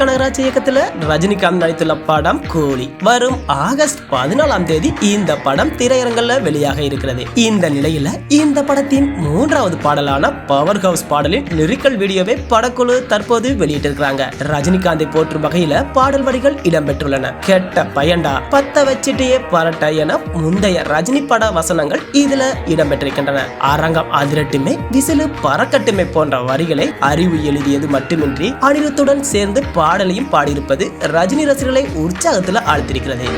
கனகராஜ் இயக்கத்துல ரஜினிகாந்த் நடித்துள்ள படம் கூலி வரும் ஆகஸ்ட் 14ஆம் தேதி இந்த படம் திரையரங்கல்ல வெளியாக இருக்கிறது. இந்த நிலையில இந்த படத்தின் 3வது பாடலான பவர் ஹவுஸ் பாடலின் லிரிக்கல் வீடியோவை படக்குழு தற்போது வெளியிட்டிருக்கிறாங்க. ரஜினிகாந்தை போற்றும் வகையில பாடல் வரிகள் இடம்பெற்றுள்ளன. கெட்ட பயண்டா பத்த வச்சிட்டே பரட்ட என முந்தைய ரஜினி பட வசனங்கள் இதுல இடம்பெற்றிருக்கின்றன. அரங்கம் அதிரட்டுமே விசிலு பறக்கட்டுமே போன்ற வரிகளை அறிவு எழுதியது மட்டுமின்றி அனிருத்துடன் சேர்ந்து பாடலையும் பாடியிருப்பது ரஜினி ரசிகர்களை உற்சாகத்துல ஆழ்த்திருக்கிறது.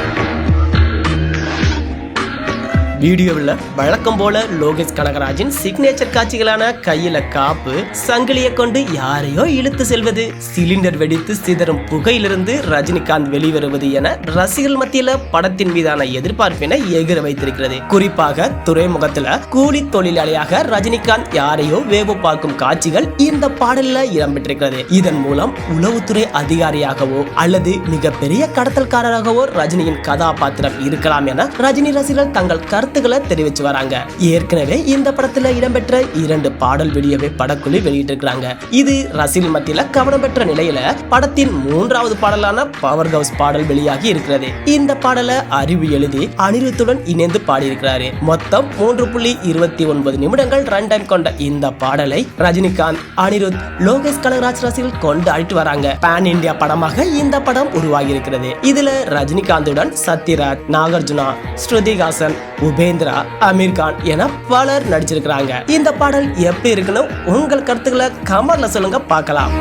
வீடியோவில் வழக்கம் போல லோகேஷ் கனகராஜின் சிக்னேச்சர் காட்சிகளான கையில காப்பு சங்கிலியை கொண்டு யாரையோ இழுத்து செல்வது, சிலிண்டர் வெடித்து சிதறும் புகையிலிருந்து ரஜினிகாந்த் வெளிவருவது என ரசிகர்கள் மத்தியில படத்தின் மீதான எதிர்பார்ப்பினை எகிர வைத்திருக்கிறது. குறிப்பாக துறைமுகத்துல கூலி தொழிலாளியாக ரஜினிகாந்த் யாரையோ வேவு பார்க்கும் காட்சிகள் இந்த பாடல்ல இடம்பெற்றிருக்கிறது. இதன் மூலம் உளவுத்துறை அதிகாரியாகவோ அல்லது மிகப்பெரிய கடத்தல்காரராகவோ ரஜினியின் கதாபாத்திரம் இருக்கலாம் என ரஜினி ரசிகர்கள் தங்கள் கருத்துக்களை தெரிவிச்சு வராங்க. ஏற்கனவே இந்த படத்துல இடம்பெற்ற 2 பாடல் வீடியோவை படக்குழு வெளியிட்டிருக்கிறாங்க. இது ரசிகர்கள் மத்தியில கவனம் பெற்ற நிலையில படத்தின் 3வது பாடலான பவர் ஹவுஸ் பாடல் வெளியாகி இருக்கிறது. இந்த பாடலை அறிவு எழுதி அனிருத்துடன் இணைந்து பாடியிருக்கிறாரு. மொத்தம் 3.29 நிமிடங்கள் ரன் டைம் கொண்ட இந்த பாடலை ரஜினிகாந்த், அனிருத், லோகேஷ் கனகராஜ் ரசிகர்கள் கொண்டு அழைத்து வராங்க. பேன் இந்தியா படமாக இந்த படம் உருவாகி இருக்கிறது. இதுல ரஜினிகாந்துடன் சத்யராஜ், நாகார்ஜுனா, ஸ்ருதிஹாசன், உபேந்திரா, அமீர் கான் என பலர் நடிச்சிருக்கிறாங்க. இந்த பாடல் எப்படி இருக்குன்னு உங்கள் கருத்துக்களை கமெண்ட்ல சொல்லுங்க, பார்க்கலாம்.